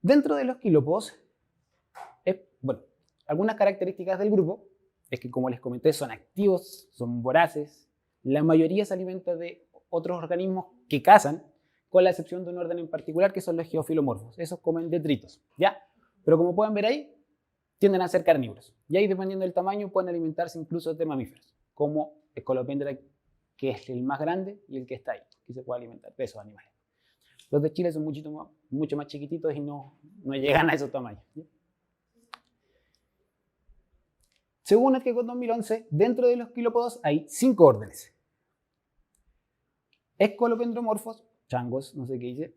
Dentro de los quilópodos, algunas características del grupo es que, como les comenté, son activos, son voraces. La mayoría se alimenta de otros organismos que cazan, con la excepción de un orden en particular, que son los geofilomorfos. Esos comen detritos, ¿ya? Pero como pueden ver ahí, tienden a ser carnívoros. Y ahí, dependiendo del tamaño, pueden alimentarse incluso de mamíferos, como Scolopendra, que es el más grande, y el que está ahí, que se puede alimentar de esos animales. Los de Chile son mucho más chiquititos y no llegan a esos tamaños, ¿ya? Según Edgecombe 2011, dentro de los quilópodos hay 5 órdenes. Escolopendromorfos, changos, no sé qué dice.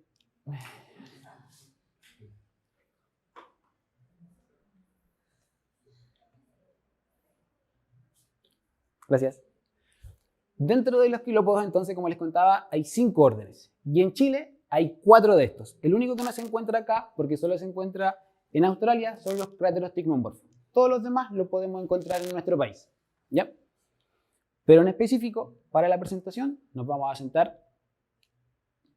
Gracias. Dentro de los quilópodos, entonces, como les contaba, hay 5 órdenes. Y en Chile hay 4 de estos. El único que no se encuentra acá, porque solo se encuentra en Australia, son los Craterostigmomorphos. Todos los demás lo podemos encontrar en nuestro país, ¿ya? Pero en específico, para la presentación, nos vamos a sentar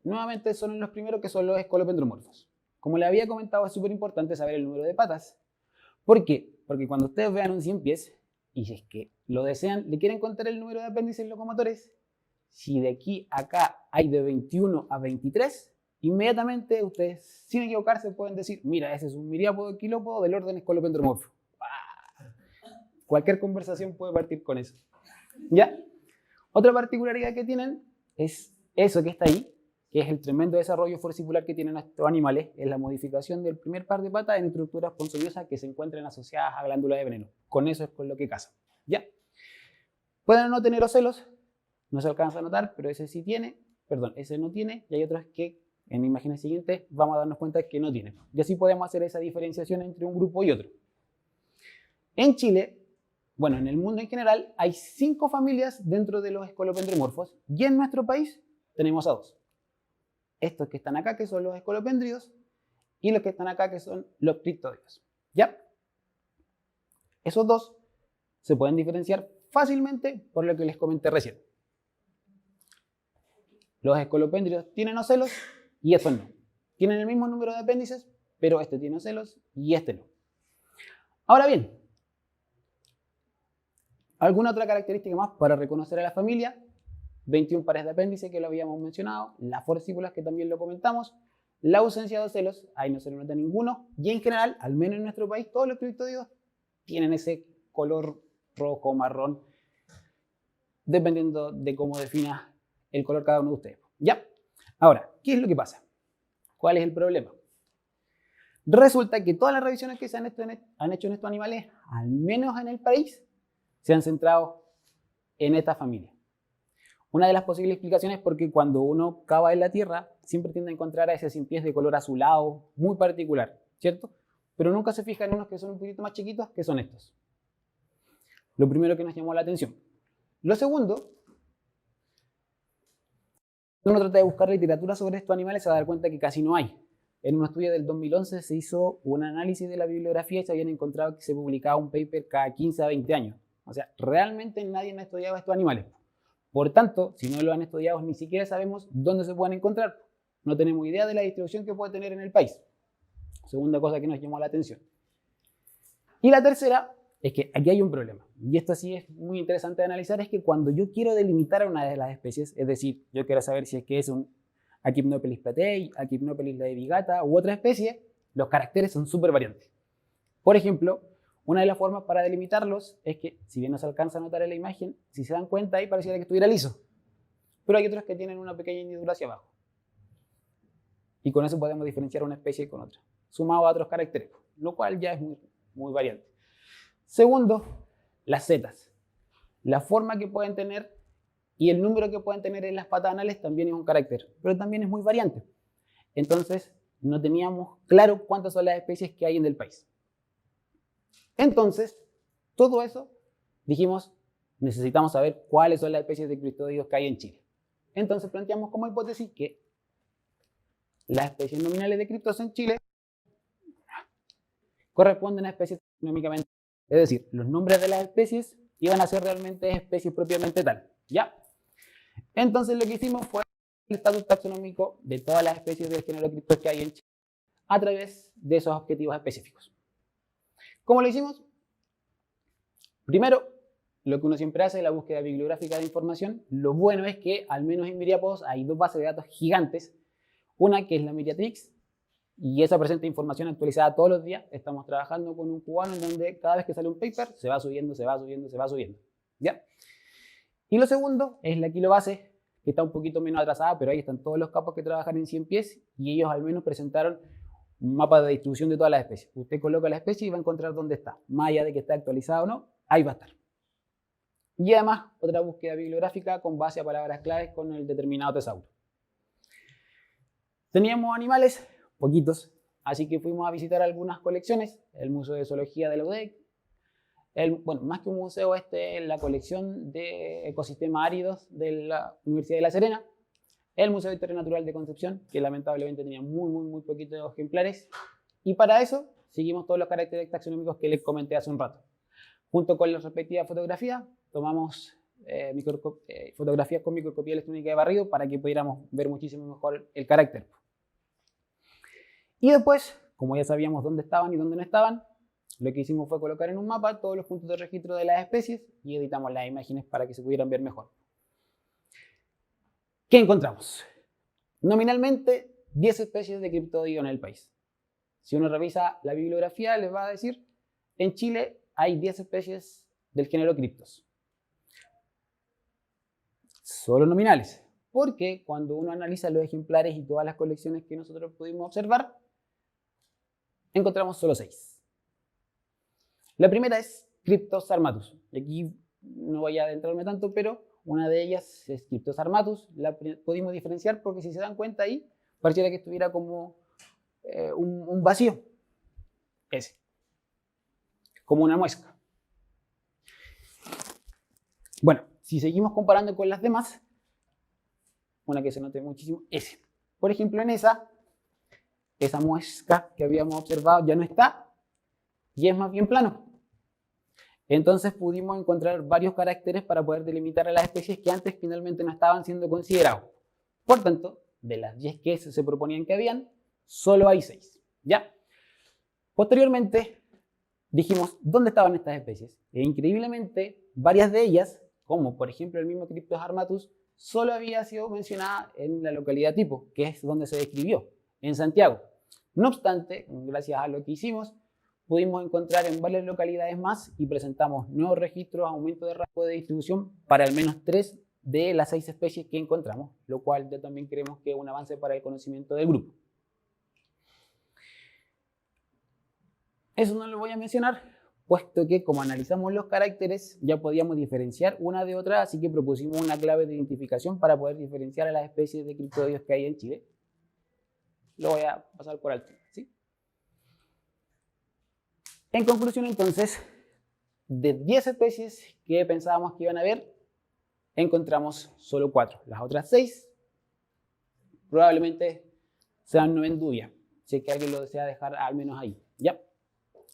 nuevamente solo en los primeros, que son los escolopendromorfos. Como les había comentado, es súper importante saber el número de patas. ¿Por qué? Porque cuando ustedes vean un 100 pies, y si es que lo desean, le quieren contar el número de apéndices locomotores, si de aquí a acá hay de 21 a 23, inmediatamente ustedes, sin equivocarse, pueden decir, mira, ese es un miriápodo quilópodo del orden escolopendromorfo. Cualquier conversación puede partir con eso. ¿Ya? Otra particularidad que tienen es eso que está ahí, que es el tremendo desarrollo forcipular que tienen estos animales, es la modificación del primer par de patas en estructuras ponzoñosas que se encuentran asociadas a glándulas de veneno. Con eso es con lo que cazan. ¿Ya? Pueden no tener ocelos, no se alcanza a notar, pero ese sí tiene, ese no tiene, y hay otros que en imágenes siguientes vamos a darnos cuenta que no tienen. Y así podemos hacer esa diferenciación entre un grupo y otro. En Chile, bueno, en el mundo en general, hay 5 familias dentro de los escolopendromorfos, y en nuestro país tenemos a 2. Estos que están acá, que son los escolopendridos, y los que están acá, que son los criptódidos. ¿Ya? Esos 2 se pueden diferenciar fácilmente por lo que les comenté recién. Los escolopendridos tienen ocelos y estos no. Tienen el mismo número de apéndices, pero este tiene ocelos y este no. Ahora bien, ¿alguna otra característica más para reconocer a la familia? 21 pares de apéndice, que lo habíamos mencionado, las forcículas, que también lo comentamos, la ausencia de ocelos, ahí no se le nota ninguno, y en general, al menos en nuestro país, todos los criptódidos tienen ese color rojo, marrón, dependiendo de cómo defina el color cada uno de ustedes. ¿Ya? Ahora, ¿qué es lo que pasa? ¿Cuál es el problema? Resulta que todas las revisiones que se han hecho en estos animales, al menos en el país, se han centrado en esta familia. Una de las posibles explicaciones es porque cuando uno cava en la tierra, siempre tiende a encontrar a ese 100 pies de color azulado, muy particular, ¿cierto? Pero nunca se fija en unos que son un poquito más chiquitos, que son estos. Lo primero que nos llamó la atención. Lo segundo, uno trata de buscar literatura sobre estos animales, se va a dar cuenta que casi no hay. en un estudio del 2011 se hizo un análisis de la bibliografía y se habían encontrado que se publicaba un paper cada 15 a 20 años. O sea, realmente nadie ha estudiado estos animales. Por tanto, si no lo han estudiado, ni siquiera sabemos dónde se pueden encontrar. No tenemos idea de la distribución que puede tener en el país. Segunda cosa que nos llamó la atención. Y la tercera es que aquí hay un problema. Y esto sí es muy interesante de analizar, es que cuando yo quiero delimitar a una de las especies, es decir, yo quiero saber si es que es un Echinopelis platei, Echinopelis laevigata u otra especie, los caracteres son súper variantes. Por ejemplo, una de las formas para delimitarlos es que, si bien no se alcanza a notar en la imagen, si se dan cuenta ahí pareciera que estuviera liso. Pero hay otros que tienen una pequeña hendidura hacia abajo. Y con eso podemos diferenciar una especie con otra, sumado a otros caracteres, lo cual ya es muy variante. Segundo, las setas. La forma que pueden tener y el número que pueden tener en las patas anales también es un carácter, pero también es muy variante. Entonces, no teníamos claro cuántas son las especies que hay en el país. Entonces, todo eso, dijimos, necesitamos saber cuáles son las especies de criptodídeos que hay en Chile. Entonces, planteamos como hipótesis que las especies nominales de criptos en Chile corresponden a especies taxonómicamente. Es decir, los nombres de las especies iban a ser realmente especies propiamente tal. ¿Ya? Entonces lo que hicimos fue el estatus taxonómico de todas las especies del género criptos que hay en Chile a través de esos objetivos específicos. ¿Cómo lo hicimos? Primero, lo que uno siempre hace es la búsqueda bibliográfica de información. Lo bueno es que, al menos en Miriapos, hay dos bases de datos gigantes. Una que es la Miriatrix, y esa presenta información actualizada todos los días. Estamos trabajando con un cubano en donde cada vez que sale un paper se va subiendo, se va subiendo, se va subiendo. ¿Ya? Y lo segundo es la Kilobase, que está un poquito menos atrasada, pero ahí están todos los capos que trabajan en 100 pies y ellos al menos presentaron un mapa de distribución de todas las especies. Usted coloca la especie y va a encontrar dónde está. Más allá de que esté actualizada o no, ahí va a estar. Y además, otra búsqueda bibliográfica con base a palabras claves con el determinado tesauro. Teníamos animales, poquitos, así que fuimos a visitar algunas colecciones, el Museo de Zoología de la UDEC, bueno, más que un museo, es la colección de ecosistemas áridos de la Universidad de La Serena, el Museo de Historia Natural de Concepción, que lamentablemente tenía muy poquitos ejemplares, y para eso seguimos todos los caracteres taxonómicos que les comenté hace un rato. Junto con las respectivas fotografías, tomamos fotografías con microscopía electrónica de barrido para que pudiéramos ver muchísimo mejor el carácter. Y después, como ya sabíamos dónde estaban y dónde no estaban, lo que hicimos fue colocar en un mapa todos los puntos de registro de las especies y editamos las imágenes para que se pudieran ver mejor. ¿Qué encontramos? Nominalmente, 10 especies de criptodídeo en el país. Si uno revisa la bibliografía, les va a decir, en Chile hay 10 especies del género criptos. Solo nominales, porque cuando uno analiza los ejemplares y todas las colecciones que nosotros pudimos observar, encontramos solo 6. La primera es Cryptos armatus. Aquí no voy a adentrarme tanto, pero una de ellas es Cryptos armatus. La pudimos diferenciar porque si se dan cuenta ahí, pareciera que estuviera como un vacío. Ese. Como una muesca. Bueno, si seguimos comparando con las demás, una que se note muchísimo, ese. Por ejemplo, en esa muesca que habíamos observado ya no está y es más bien plano. Entonces pudimos encontrar varios caracteres para poder delimitar a las especies que antes finalmente no estaban siendo considerados. Por tanto, de las 10 que se proponían que habían, solo hay 6. ¿Ya? Posteriormente, dijimos, ¿dónde estaban estas especies? E increíblemente, varias de ellas, como por ejemplo el mismo Cryptos armatus, solo había sido mencionada en la localidad tipo, que es donde se describió, en Santiago. No obstante, gracias a lo que hicimos, pudimos encontrar en varias localidades más y presentamos nuevos registros, aumento de rango de distribución para al menos 3 de las 6 especies que encontramos, lo cual ya también creemos que es un avance para el conocimiento del grupo. Eso no lo voy a mencionar, puesto que como analizamos los caracteres ya podíamos diferenciar una de otra, así que propusimos una clave de identificación para poder diferenciar a las especies de criptodídeos que hay en Chile. Lo voy a pasar por alto, ¿sí? En conclusión, entonces, de 10 especies que pensábamos que iban a haber, encontramos solo 4. Las otras 6 probablemente sean no en duda. si es que alguien lo desea dejar al menos ahí. ¿Ya?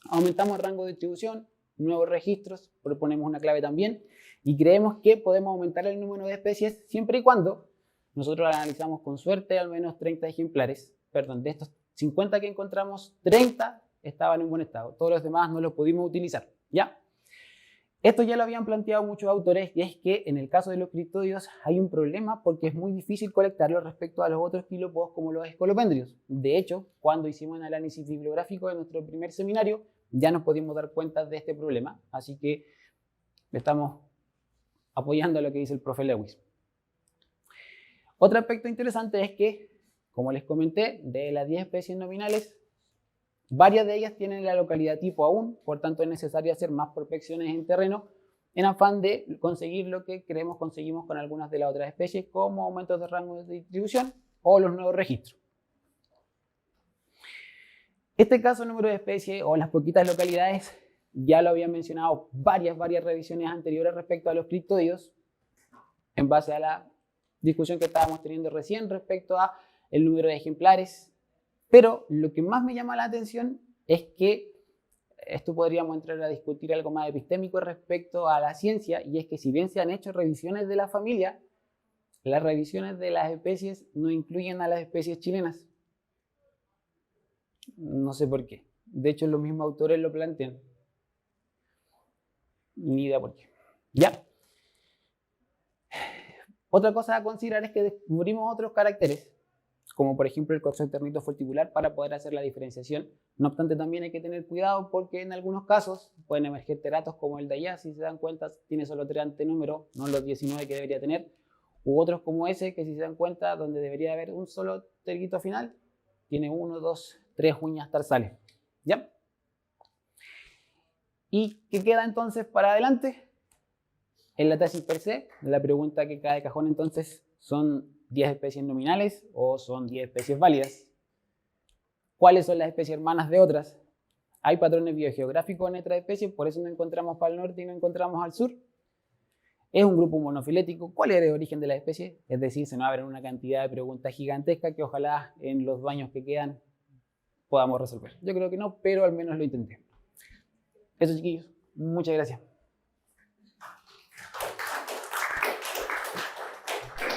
Aumentamos el rango de distribución, nuevos registros, proponemos una clave también, y creemos que podemos aumentar el número de especies siempre y cuando nosotros analizamos con suerte al menos 30 ejemplares. Perdón, de estos 50 que encontramos, 30 estaban en buen estado. Todos los demás no los pudimos utilizar. ¿Ya? Esto ya lo habían planteado muchos autores, y es que en el caso de los criptódidos hay un problema porque es muy difícil colectarlo respecto a los otros quilopodos como los escolopendrios. De hecho, cuando hicimos el análisis bibliográfico de nuestro primer seminario, ya nos pudimos dar cuenta de este problema, así que estamos apoyando lo que dice el profe Lewis. Otro aspecto interesante es que, como les comenté, de las 10 especies nominales, varias de ellas tienen la localidad tipo aún, por tanto es necesario hacer más prospecciones en terreno en afán de conseguir lo que creemos conseguimos con algunas de las otras especies, como aumentos de rango de distribución o los nuevos registros. Este caso número de especies o las poquitas localidades ya lo habían mencionado varias revisiones anteriores respecto a los criptódidos, en base a la discusión que estábamos teniendo recién respecto a el número de ejemplares. Pero lo que más me llama la atención es que esto podríamos entrar a discutir algo más epistémico respecto a la ciencia, y es que si bien se han hecho revisiones de la familia, las revisiones de las especies no incluyen a las especies chilenas. No sé por qué. De hecho, los mismos autores lo plantean. Ni idea por qué. Ya. Otra cosa a considerar es que descubrimos otros caracteres, como por ejemplo el coxoternito forticular, para poder hacer la diferenciación. No obstante, también hay que tener cuidado porque en algunos casos pueden emerger teratos como el de allá, si se dan cuenta tiene solo 3 antenúmeros, no los 19 que debería tener, u otros como ese, que si se dan cuenta, donde debería haber un solo terguito final, tiene 1, 2, 3 uñas tarsales. ¿Ya? ¿Y qué queda entonces para adelante? En la tesis per se, la pregunta que cae de cajón entonces, ¿son 10 especies nominales o son 10 especies válidas? ¿Cuáles son las especies hermanas de otras? ¿Hay patrones biogeográficos en otras especies? Por eso no encontramos para el norte y no encontramos al sur. ¿Es un grupo monofilético? ¿Cuál es el origen de la especie? Es decir, se nos abren una cantidad de preguntas gigantescas que ojalá en los 2 años que quedan podamos resolver. Yo creo que no, pero al menos lo intenté. Eso, chiquillos. Muchas gracias.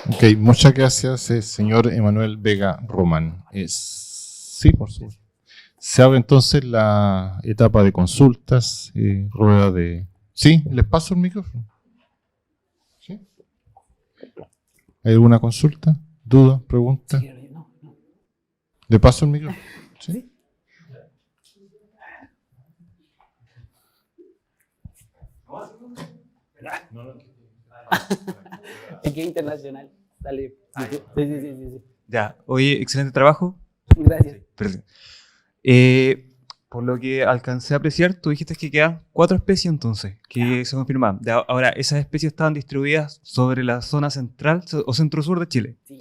Ok, muchas gracias, señor Emanuel Vega Román. Sí, por supuesto. Se abre entonces la etapa de consultas, rueda de... ¿Sí? ¿Les paso el micrófono? ¿Sí? ¿Hay alguna consulta? ¿Duda? ¿Pregunta? No. ¿Le paso el micrófono? ¿Sí? Es que es internacional. Dale. Sí. Ya, oye, excelente trabajo. Gracias. Perdón. Por lo que alcancé a apreciar, tú dijiste que quedan 4 especies entonces, que se confirman. Ahora, esas especies estaban distribuidas sobre la zona central o centro-sur de Chile. Sí.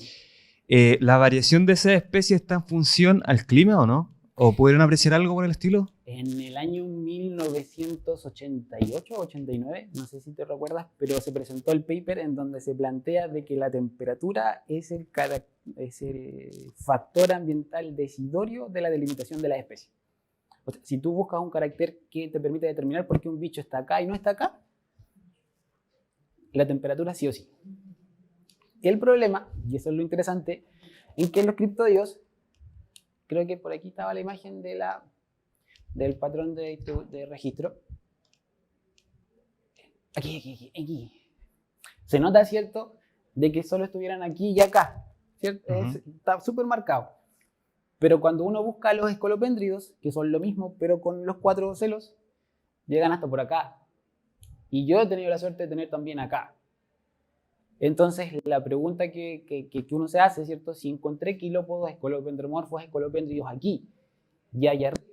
¿La variación de esas especies está en función al clima o no? ¿O pudieron apreciar algo por el estilo? En el año 1988 o 89, no sé si te recuerdas, pero se presentó el paper en donde se plantea de que la temperatura es el factor ambiental decisorio de la delimitación de la especie. O sea, si tú buscas un carácter que te permite determinar por qué un bicho está acá y no está acá, la temperatura sí o sí. El problema, y eso es lo interesante, en que los criptódidos, creo que por aquí estaba la imagen del patrón de registro. Aquí. Se nota, ¿cierto?, de que solo estuvieran aquí y acá, ¿cierto? Está súper marcado. Pero cuando uno busca los escolopéndridos, que son lo mismo, pero con los 4 celos, llegan hasta por acá. Y yo he tenido la suerte de tener también acá. Entonces, la pregunta que uno se hace, ¿cierto? Si encontré quilópodos escolopendromorfos, escolopéndridos aquí y allá arriba,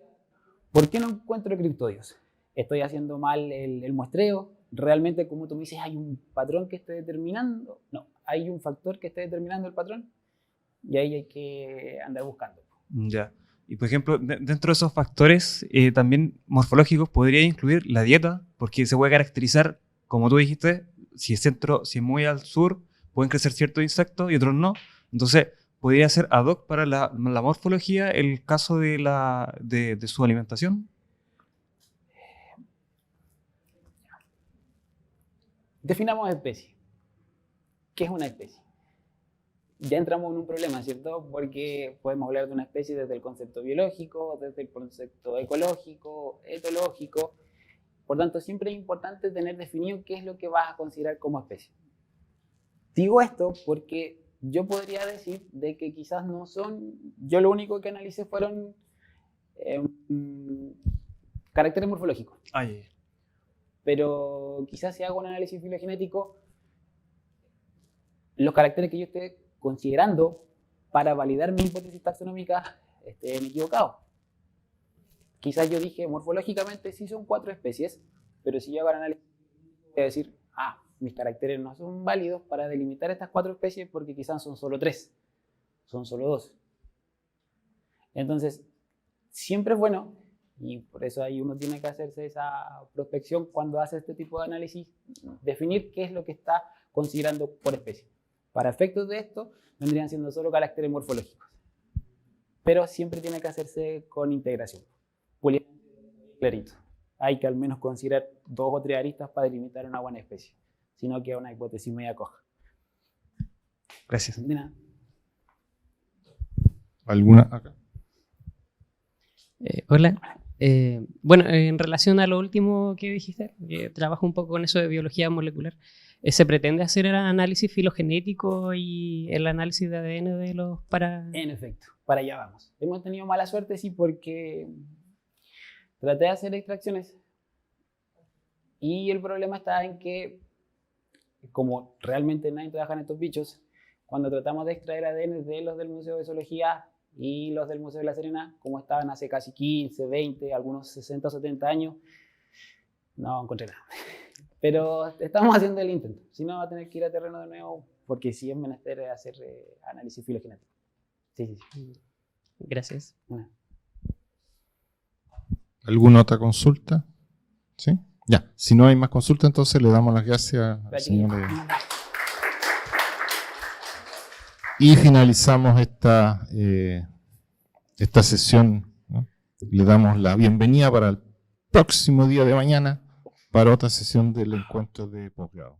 ¿por qué no encuentro criptódidos? ¿Estoy haciendo mal el muestreo? ¿Realmente, como tú me dices, hay un patrón que esté determinando? No, hay un factor que esté determinando el patrón y ahí hay que andar buscando. Ya. Y por ejemplo, dentro de esos factores también morfológicos podría incluir la dieta, porque se puede caracterizar, como tú dijiste, si es muy al sur, pueden crecer ciertos insectos y otros no. Entonces, ¿podría ser ad hoc para la morfología el caso de su alimentación? Definamos especie. ¿Qué es una especie? Ya entramos en un problema, ¿cierto? Porque podemos hablar de una especie desde el concepto biológico, desde el concepto ecológico, etológico. Por tanto, siempre es importante tener definido qué es lo que vas a considerar como especie. Digo esto porque yo podría decir de que quizás no son... Yo lo único que analicé fueron caracteres morfológicos. Pero quizás si hago un análisis filogenético, los caracteres que yo esté considerando para validar mi hipótesis taxonómica estén equivocados. Quizás yo dije morfológicamente sí son 4 especies, pero si yo hago el análisis voy a decir, mis caracteres no son válidos para delimitar estas 4 especies porque quizás son solo 3, son solo 2. Entonces, siempre es bueno, y por eso ahí uno tiene que hacerse esa prospección cuando hace este tipo de análisis, definir qué es lo que está considerando por especie. Para efectos de esto, vendrían siendo solo caracteres morfológicos. Pero siempre tiene que hacerse con integración. Clarito. Hay que al menos considerar 2 o 3 aristas para delimitar una buena especie. Si no, queda una hipótesis media coja. Gracias. De nada. ¿Alguna acá? Hola. Bueno, en relación a lo último que dijiste, que trabajo un poco con eso de biología molecular, ¿se pretende hacer el análisis filogenético y el análisis de ADN de los para...? En efecto, para allá vamos. Hemos tenido mala suerte, sí, porque traté de hacer extracciones y el problema está en que, como realmente nadie trabaja en estos bichos, cuando tratamos de extraer ADN de los del Museo de Zoología y los del Museo de La Serena, como estaban hace casi 15, 20, algunos 60 o 70 años, no encontré nada. Pero estamos haciendo el intento. Si no, va a tener que ir a terreno de nuevo, porque sí es menester hacer análisis filogenético. Sí. Gracias. Bueno. ¿Alguna otra consulta? ¿Sí? Ya. Si no hay más consulta, entonces le damos las gracias al señor. Y finalizamos esta sesión, ¿no? Le damos la bienvenida para el próximo día de mañana para otra sesión del encuentro de posgrado.